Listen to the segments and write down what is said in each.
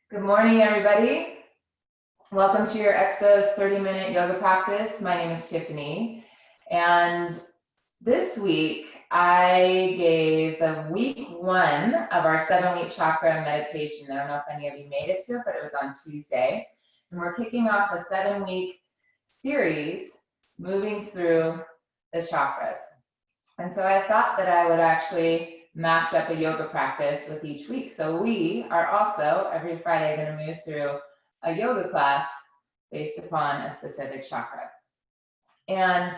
Good morning, everybody. Welcome to your Exos 30-minute yoga practice. My name is Tiffany, and this week I gave the week 1 of our 7-week chakra meditation. I don't know if any of you made it to it, but it was on Tuesday. And we're kicking off a 7-week series moving through the chakras. And so I thought that I would actually match up a yoga practice with each week. So we are also every Friday going to move through a yoga class based upon a specific chakra. And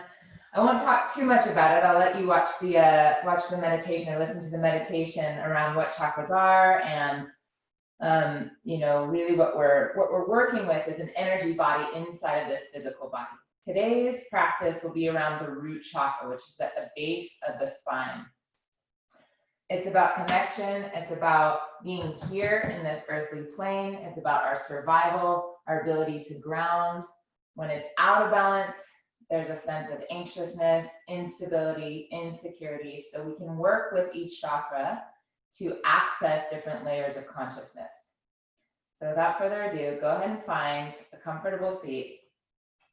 I won't talk too much about it. I'll let you watch the meditation or listen to the meditation around what chakras are, and really what we're working with is an energy body inside of this physical body. Today's practice will be around the root chakra, which is at the base of the spine. It's about connection. It's about being here in this earthly plane. It's about our survival, our ability to ground. When it's out of balance, there's a sense of anxiousness, instability, insecurity. So we can work with each chakra to access different layers of consciousness. So without further ado, go ahead and find a comfortable seat.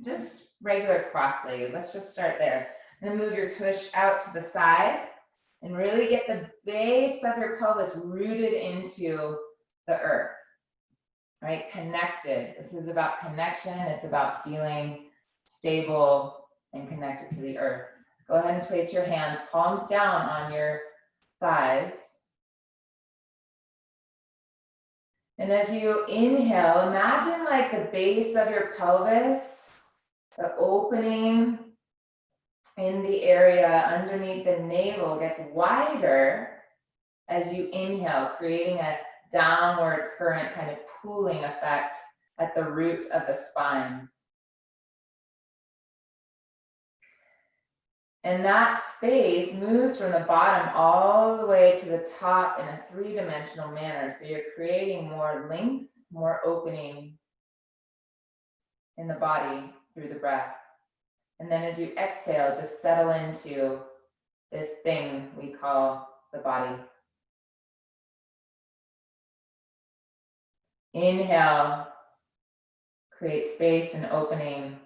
Just regular cross-legged. Let's just start there. And then move your tush out to the side. And really get the base of your pelvis rooted into the earth, right? Connected. This is about connection. It's about feeling stable and connected to the earth. Go ahead and place your hands palms down on your thighs. And as you inhale, imagine like the base of your pelvis, the opening in the area underneath the navel gets wider as you inhale, creating a downward current kind of pooling effect at the root of the spine. And that space moves from the bottom all the way to the top in a 3-dimensional manner. So you're creating more length, more opening in the body through the breath. And then as you exhale, just settle into this thing we call the body. Inhale, create space and opening.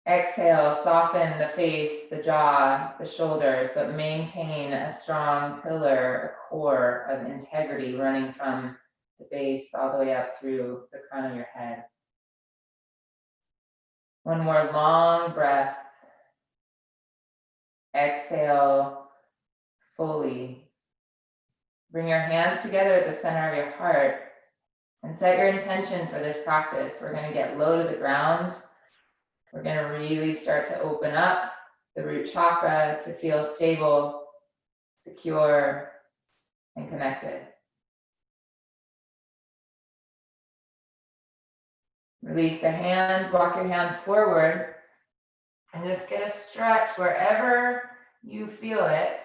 Exhale, soften the face, the jaw, the shoulders, but maintain a strong pillar, a core of integrity running from the base all the way up through the crown of your head. One more long breath. Exhale fully. Bring your hands together at the center of your heart and set your intention for this practice. We're going to get low to the ground. We're going to really start to open up the root chakra to feel stable, secure, and connected. Release the hands, walk your hands forward, and just get a stretch wherever you feel it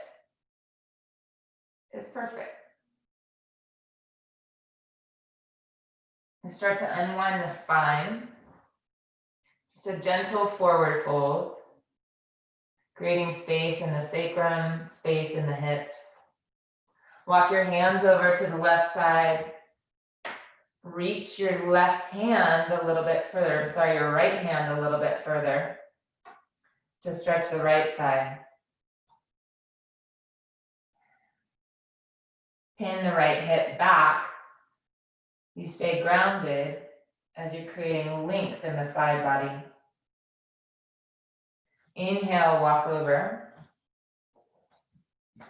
is perfect. And start to unwind the spine. Just a gentle forward fold, creating space in the sacrum, space in the hips. Walk your hands over to the left side. Reach your left hand a little bit further. Your right hand a little bit further to stretch the right side. Pin the right hip back. You stay grounded as you're creating length in the side body. Inhale, walk over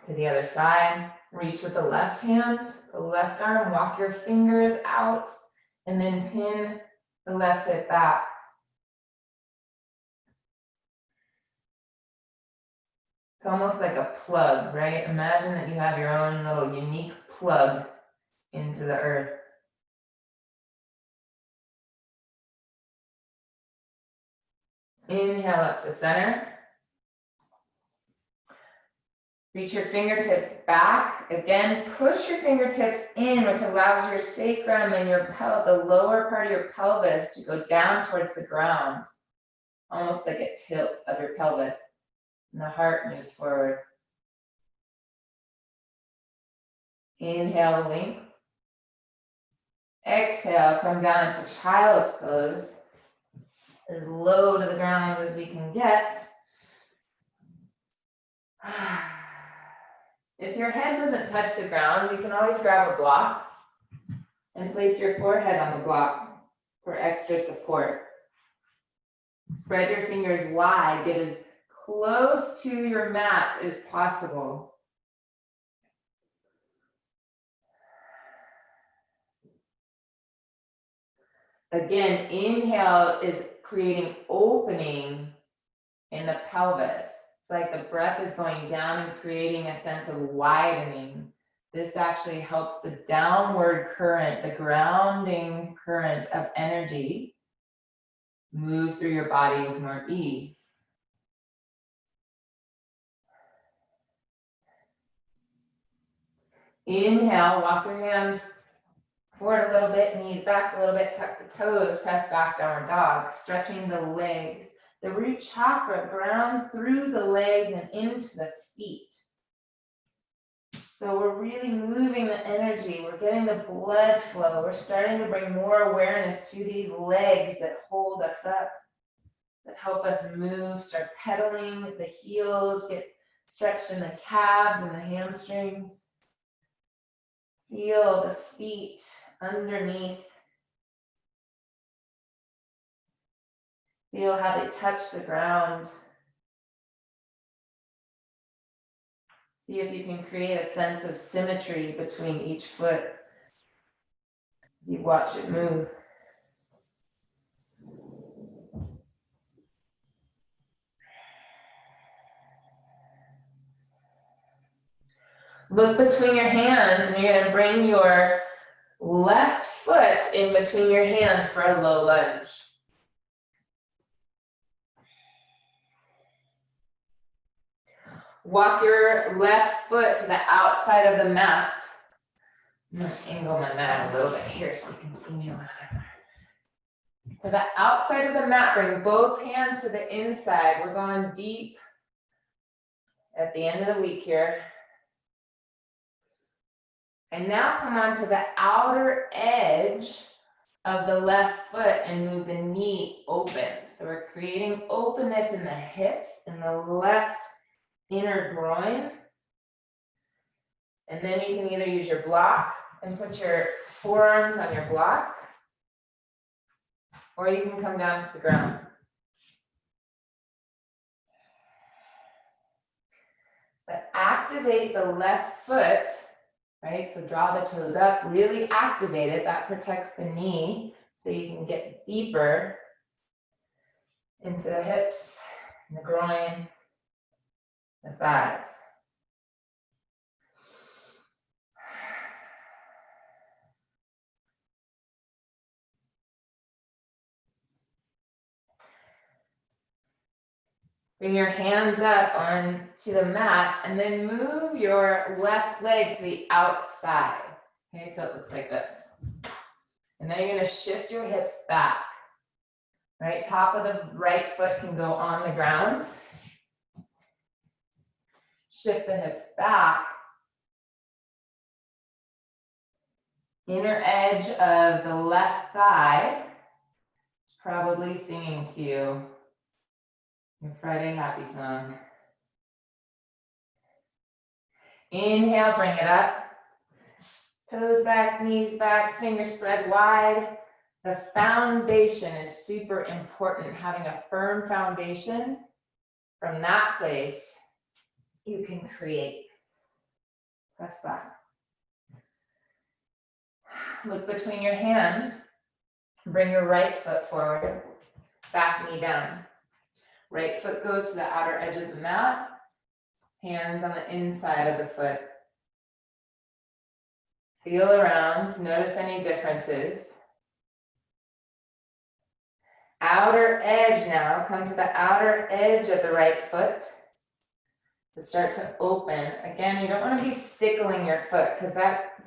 to the other side. Reach with the left hand, the left arm, walk your fingers out, and then pin the left hip back. It's almost like a plug, right? Imagine that you have your own little unique plug into the earth. Inhale up to center. Reach your fingertips back. Again, push your fingertips in, which allows your sacrum and the lower part of your pelvis to go down towards the ground, almost like a tilt of your pelvis. And the heart moves forward. Inhale, length. Exhale, come down into child's pose. As low to the ground as we can get. If your head doesn't touch the ground, you can always grab a block and place your forehead on the block for extra support. Spread your fingers wide, get as close to your mat as possible. Again, inhale is creating opening in the pelvis. It's like the breath is going down and creating a sense of widening. This actually helps the downward current, the grounding current of energy move through your body with more ease. Inhale, walk your hands forward a little bit, knees back a little bit, tuck the toes, press back, downward dog, stretching the legs. The root chakra grounds through the legs and into the feet. So we're really moving the energy. We're getting the blood flow. We're starting to bring more awareness to these legs that hold us up, that help us move, start pedaling the heels, get stretched in the calves and the hamstrings. Feel the feet underneath. Feel how they touch the ground. See if you can create a sense of symmetry between each foot as you watch it move. Look between your hands, and you're going to bring your left foot in between your hands for a low lunge. Walk your left foot to the outside of the mat. I'm going to angle my mat a little bit here so you can see me a little bit more. To the outside of the mat, bring both hands to the inside. We're going deep at the end of the week here. And now come onto the outer edge of the left foot and move the knee open. So we're creating openness in the hips and the left inner groin. And then you can either use your block and put your forearms on your block, or you can come down to the ground. But activate the left foot, right? So draw the toes up, really activate it. That protects the knee so you can get deeper into the hips, and the groin, the thighs. Bring your hands up onto the mat and then move your left leg to the outside. Okay, so it looks like this. And then you're going to shift your hips back. Right, top of the right foot can go on the ground. Shift the hips back. Inner edge of the left thigh is probably singing to you your Friday happy song. Inhale, bring it up. Toes back, knees back, fingers spread wide. The foundation is super important. Having a firm foundation, from that place, you can create. Press back. Look between your hands. Bring your right foot forward, back knee down. Right foot goes to the outer edge of the mat, hands on the inside of the foot. Feel around, notice any differences. Outer edge now, come to the outer edge of the right foot to start to open. Again, you don't want to be sickling your foot because that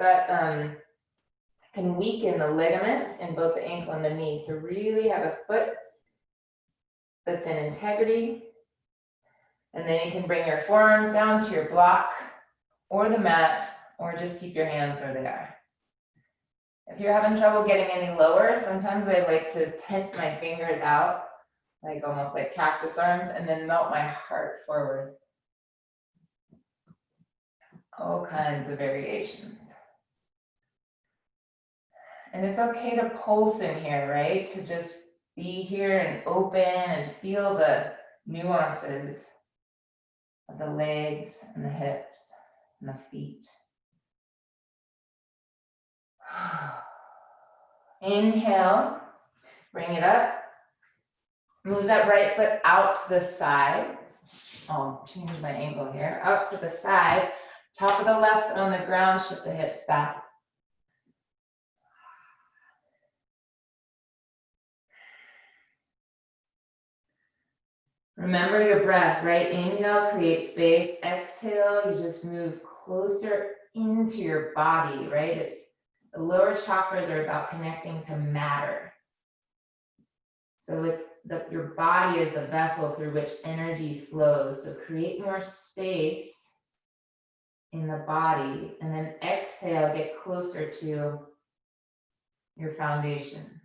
can weaken the ligaments in both the ankle and the knee. So really have a foot that's in integrity. And then you can bring your forearms down to your block or the mat, or just keep your hands where they are. If you're having trouble getting any lower, sometimes I like to tent my fingers out, like almost like cactus arms, and then melt my heart forward. All kinds of variations. And it's okay to pulse in here, right? To just be here and open and feel the nuances of the legs and the hips and the feet. Inhale, bring it up. Move that right foot out to the side. I'll change my angle here. Out to the side. Top of the left foot on the ground, shift the hips back. Remember your breath, right? Inhale, create space. Exhale, you just move closer into your body, right? It's the lower chakras are about connecting to matter. So it's your body is the vessel through which energy flows. So create more space in the body, and then exhale, get closer to your foundation.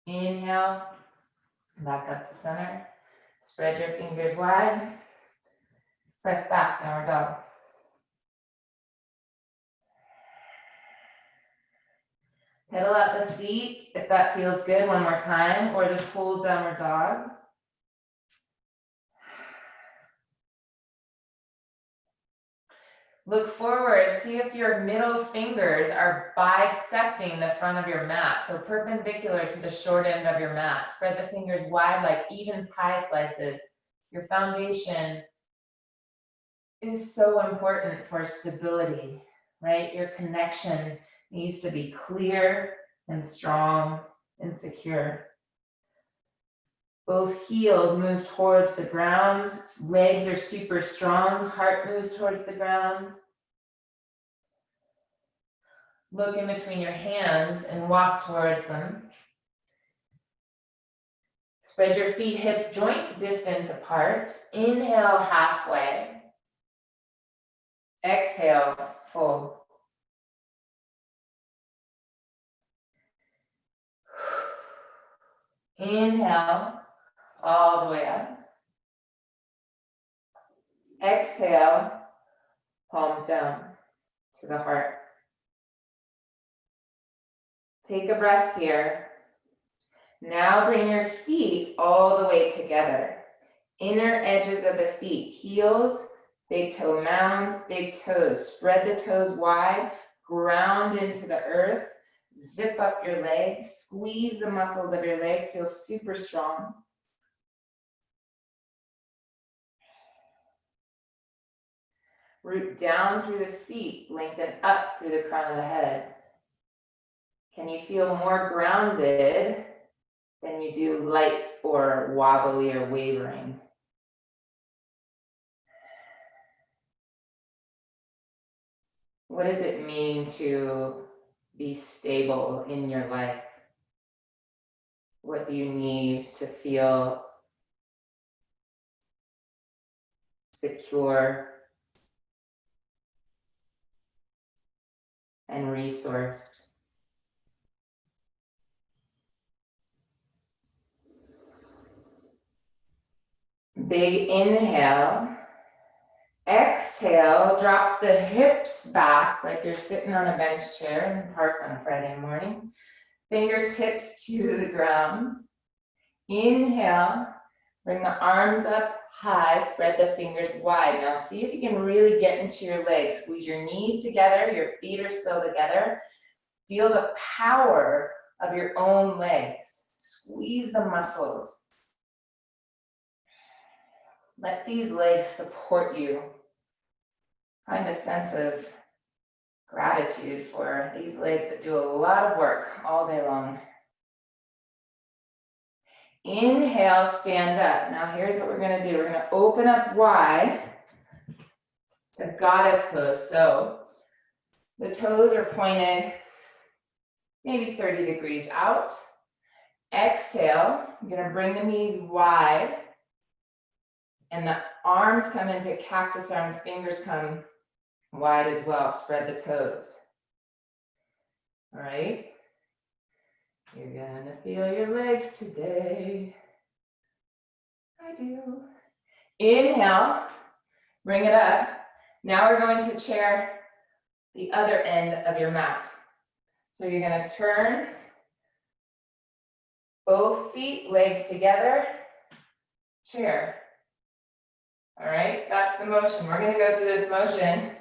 Inhale, back up to center. Spread your fingers wide. Press back, downward dog. Pedal out the feet if that feels good. One more time, or just hold downward dog. Look forward, see if your middle fingers are bisecting the front of your mat, so perpendicular to the short end of your mat. Spread the fingers wide like even pie slices. Your foundation is so important for stability, right? Your connection needs to be clear and strong and secure. Both heels move towards the ground. Legs are super strong. Heart moves towards the ground. Look in between your hands and walk towards them. Spread your feet hip joint distance apart. Inhale halfway. Exhale full. Inhale all the way up. Exhale, palms down to the heart. Take a breath here. Now bring your feet all the way together. Inner edges of the feet, heels, big toe mounds, big toes. Spread the toes wide, ground into the earth. Zip up your legs, squeeze the muscles of your legs, feel super strong. Root down through the feet, lengthen up through the crown of the head. Can you feel more grounded than you do light or wobbly or wavering? What does it mean to be stable in your life? What do you need to feel secure and resourced? Big inhale. Exhale, drop the hips back like you're sitting on a bench chair in the park on a Friday morning. Fingertips to the ground. Inhale, bring the arms up high, spread the fingers wide. Now see if you can really get into your legs. Squeeze your knees together, your feet are still together. Feel the power of your own legs. Squeeze the muscles. Let these legs support you. Find a sense of gratitude for these legs that do a lot of work all day long. Inhale, stand up. Now here's what we're going to do. We're going to open up wide to goddess pose. So the toes are pointed maybe 30 degrees out. Exhale, I'm going to bring the knees wide and the arms come into cactus arms, fingers come Wide as well, spread the toes. All right. You're gonna feel your legs today. I do. Inhale, bring it up. Now we're going to chair the other end of your mat. So you're gonna turn both feet, legs together, chair. All right, that's the motion. We're gonna go through this motion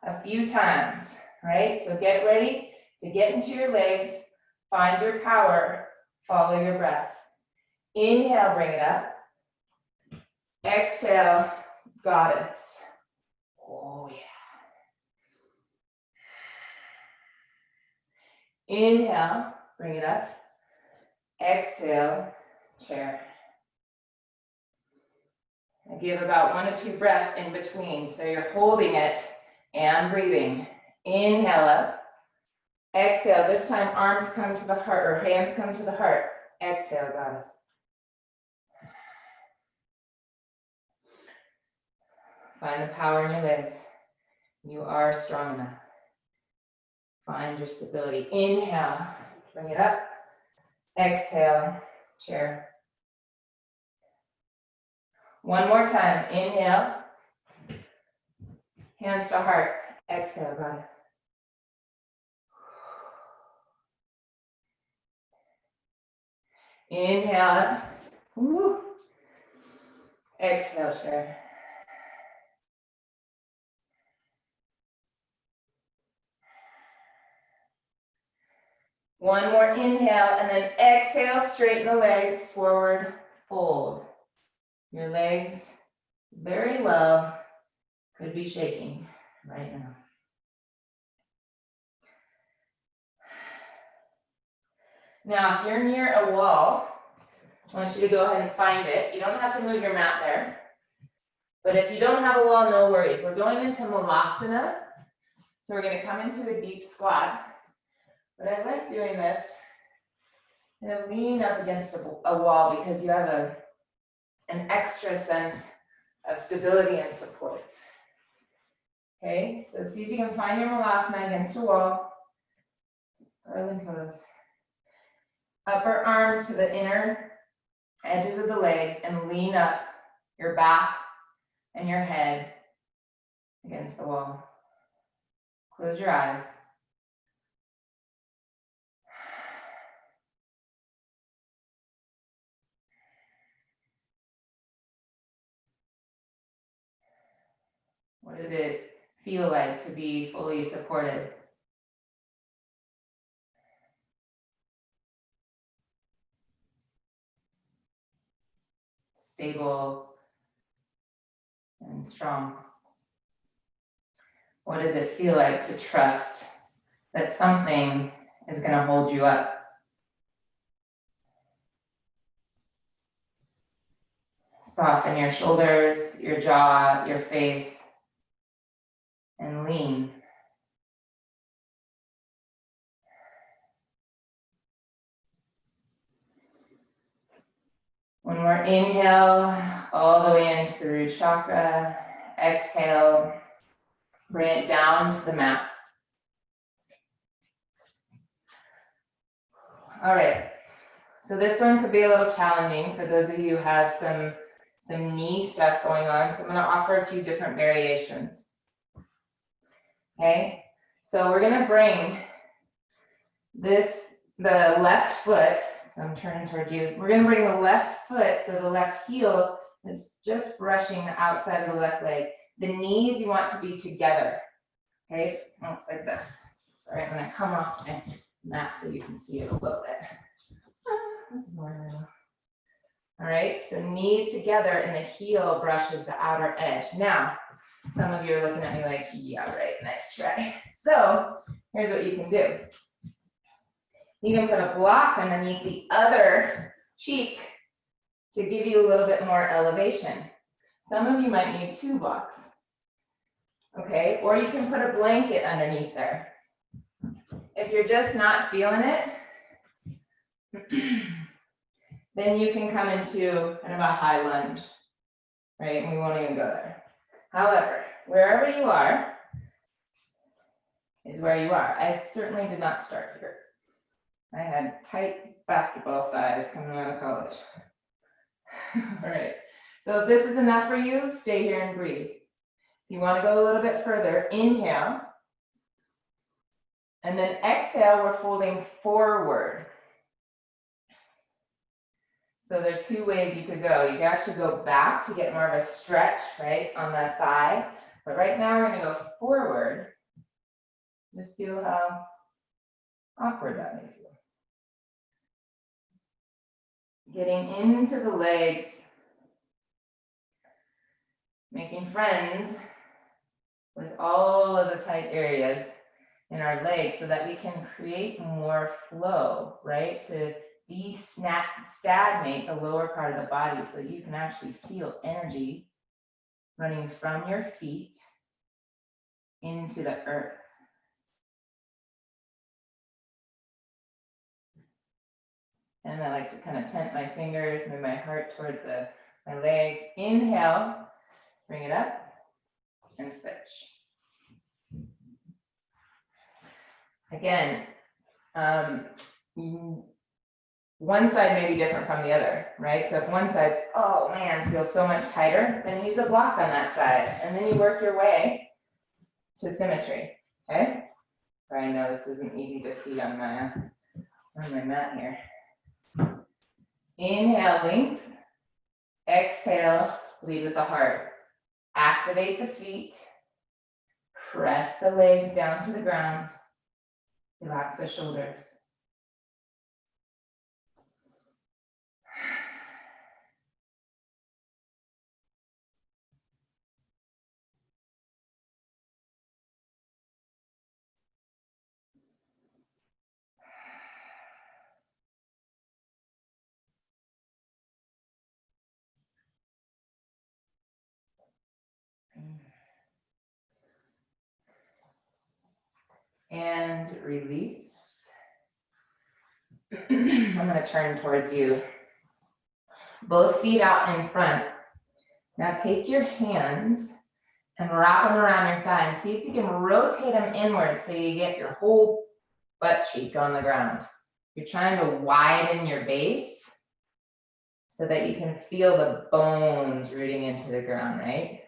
a few times, right? So get ready to get into your legs, find your power, follow your breath. Inhale, bring it up. Exhale, goddess. Oh yeah. Inhale, bring it up. Exhale, chair. I give about 1 to 2 breaths in between. So you're holding it and breathing. Inhale up. Exhale. This time arms come to the heart or hands come to the heart. Exhale, goddess. Find the power in your legs. You are strong enough. Find your stability. Inhale. Bring it up. Exhale, chair. One more time. Inhale. Hands to heart. Exhale, got it. Inhale. Woo. Exhale, chair. One more inhale, and then exhale, straighten the legs, forward, fold. Your legs very well could be shaking right now. Now, if you're near a wall, I want you to go ahead and find it. You don't have to move your mat there. But if you don't have a wall, no worries. We're going into Malasana. So we're going to come into a deep squat. But I like doing this. And then lean up against a wall because you have an extra sense of stability and support. Okay, so see if you can find your Malasana against a wall. Curling toes. Upper arms to the inner edges of the legs and lean up your back and your head against the wall. Close your eyes. What does it feel like to be fully supported? Stable and strong. What does it feel like to trust that something is going to hold you up? Soften your shoulders, your jaw, your face, and lean. One more inhale, all the way into the root chakra. Exhale, bring it down to the mat. All right, so this one could be a little challenging for those of you who have some knee stuff going on. So I'm going to offer a few different variations. Okay, so we're going to bring the left foot, so I'm turning towards you. We're going to bring the left foot, so the left heel is just brushing the outside of the left leg. The knees you want to be together. Okay, so it looks like this. Sorry, I'm going to come off my mat so you can see it a little bit. This is more real. All right, so knees together and the heel brushes the outer edge. Now, some of you are looking at me like, yeah, right, nice try. So here's what you can do. You can put a block underneath the other cheek to give you a little bit more elevation. Some of you might need 2 blocks. Okay, or you can put a blanket underneath there. If you're just not feeling it, then you can come into kind of a high lunge, right? And we won't even go there. However, wherever you are, is where you are. I certainly did not start here. I had tight basketball thighs coming out of college. All right, so if this is enough for you, stay here and breathe. If you want to go a little bit further, inhale. And then exhale, we're folding forward. So there's two ways you could go. You can actually go back to get more of a stretch, right, on that thigh. But right now we're going to go forward. Just feel how awkward that may feel. Getting into the legs. Making friends with all of the tight areas in our legs so that we can create more flow, right? To stagnate the lower part of the body so that you can actually feel energy running from your feet into the earth. And I like to kind of tent my fingers, move my heart towards my leg. Inhale, bring it up and switch. Again, one side may be different from the other, right? So if one side, oh man, feels so much tighter, then use a block on that side. And then you work your way to symmetry, okay? So I know this isn't easy to see on my mat here. Inhale, length. Exhale, lead with the heart. Activate the feet. Press the legs down to the ground. Relax the shoulders. And release. I'm going to turn towards you. Both feet out in front. Now take your hands and wrap them around your thigh and see if you can rotate them inward so you get your whole butt cheek on the ground. You're trying to widen your base so that you can feel the bones rooting into the ground, right?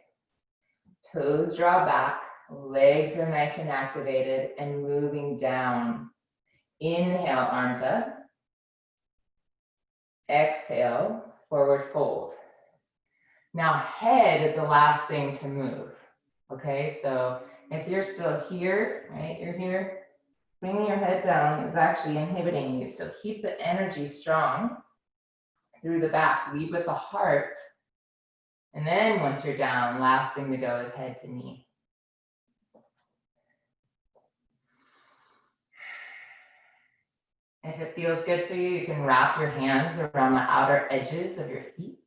Toes draw back, legs are nice and activated and moving down. Inhale, arms up. Exhale, forward fold. Now head is the last thing to move, okay? So if you're still here, right, you're here, bringing your head down is actually inhibiting you. So keep the energy strong through the back, lead with the heart. And then once you're down, last thing to go is head to knee. If it feels good for you, you can wrap your hands around the outer edges of your feet.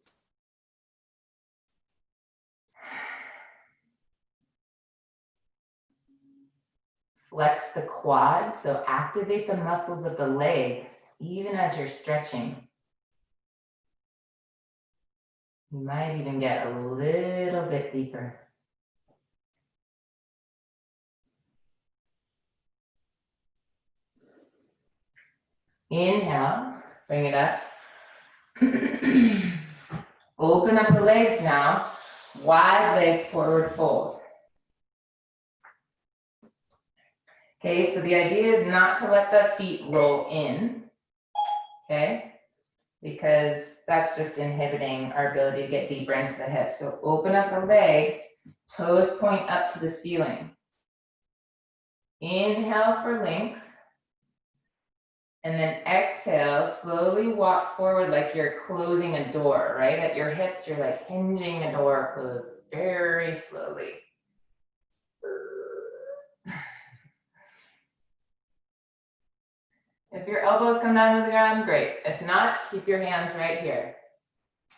Flex the quads, so activate the muscles of the legs, even as you're stretching. You might even get a little bit deeper. Inhale, bring it up. Open up the legs now. Wide leg forward fold. Okay, so the idea is not to let the feet roll in, okay? Because that's just inhibiting our ability to get deeper into the hips. So open up the legs, toes point up to the ceiling. Inhale for length. And then exhale, slowly walk forward like you're closing a door, right? At your hips, you're like hinging a door closed very slowly. If your elbows come down to the ground, great. If not, keep your hands right here.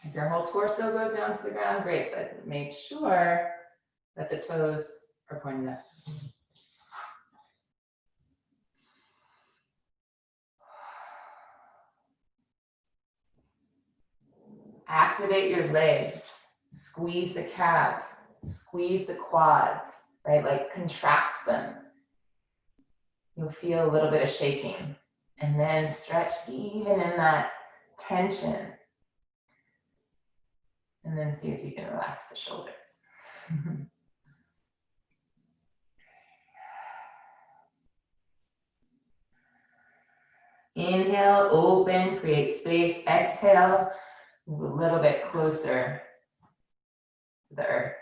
If your whole torso goes down to the ground, great, but make sure that the toes are pointed up. Activate your legs, squeeze the calves, squeeze the quads, right? Like contract them. You'll feel a little bit of shaking, and then stretch even in that tension. And then see if you can relax the shoulders. Inhale, open, create space. Exhale, move a little bit closer to the earth.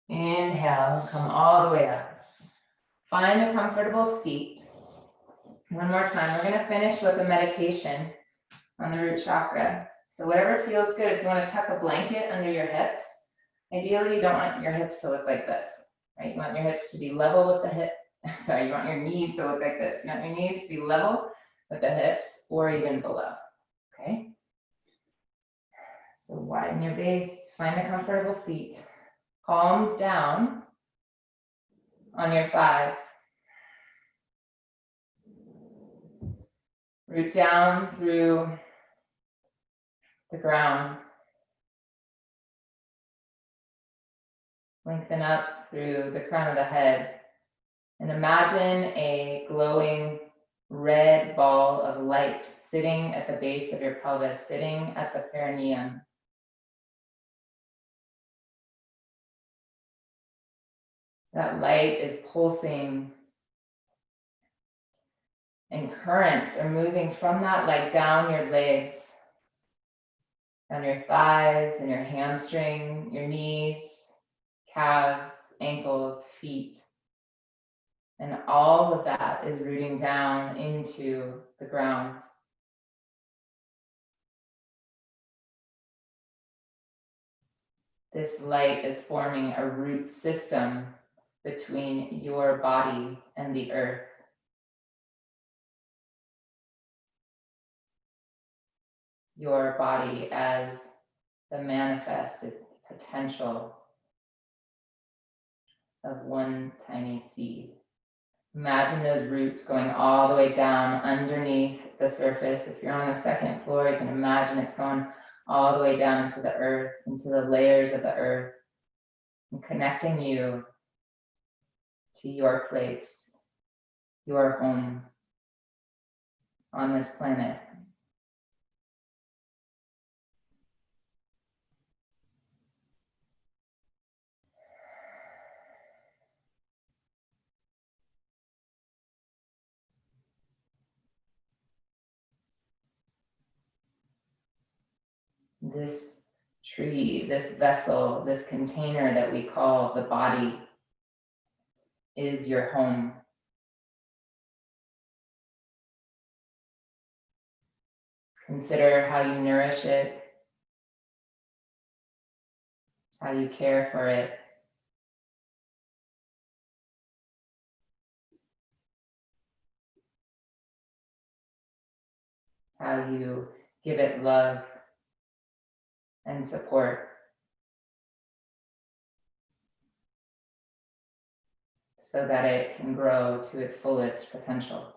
Inhale, come all the way up. Find a comfortable seat. One more time, we're gonna finish with a meditation on the root chakra. So whatever feels good, if you wanna tuck a blanket under your hips, ideally you don't want your hips to look like this, right? You want your hips to be level with the hip. Sorry, you want your knees to look like this. You want your knees to be level with the hips or even below, okay? So widen your base, find a comfortable seat. Palms down on your thighs. Root down through the ground. Lengthen up through the crown of the head. And imagine a glowing red ball of light sitting at the base of your pelvis, sitting at the perineum. That light is pulsing, and currents are moving from that light down your legs, down your thighs and your hamstring, your knees, calves, ankles, feet. And all of that is rooting down into the ground. This light is forming a root system between your body and the earth. Your body as the manifested potential of one tiny seed. Imagine those roots going all the way down underneath the surface. If you're on the second floor, you can imagine it's going all the way down into the earth, into the layers of the earth, and connecting you to your place, your home on this planet. This tree, this vessel, this container that we call the body is your home. Consider how you nourish it, how you care for it. How you give it love and support so that it can grow to its fullest potential.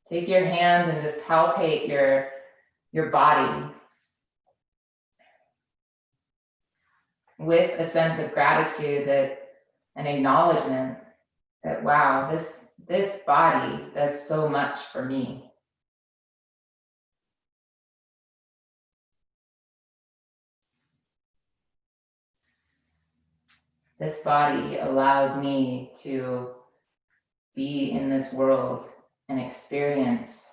Take your hands and just palpate your body with a sense of gratitude, that an acknowledgement that, wow, this body does so much for me. This body allows me to be in this world and experience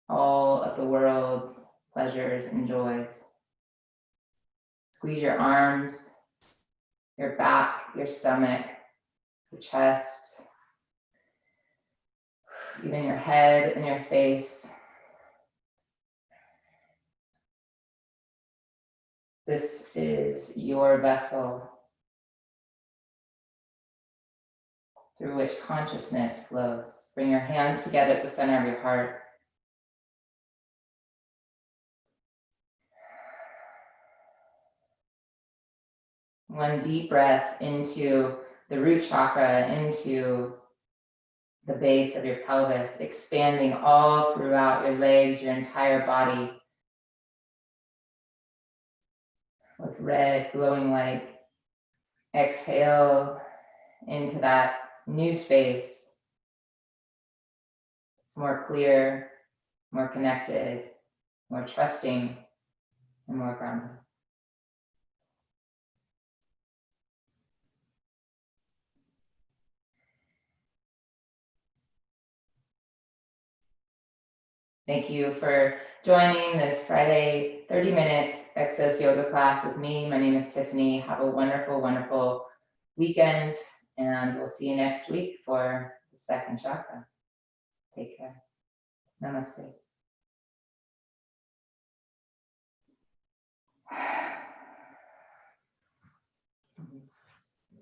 all of the world's pleasures and joys. Squeeze your arms, your back, your stomach, your chest, even your head and your face. This is your vessel through which consciousness flows. Bring your hands together at the center of your heart. One deep breath into the root chakra, into the base of your pelvis, expanding all throughout your legs, your entire body, with red glowing light. Exhale into that new space. It's more clear, more connected, more trusting, and more grounded. Thank you for joining this Friday 30-minute Exos yoga class with me. My name is Tiffany. Have a wonderful, wonderful weekend, and we'll see you next week for the second chakra. Take care. Namaste.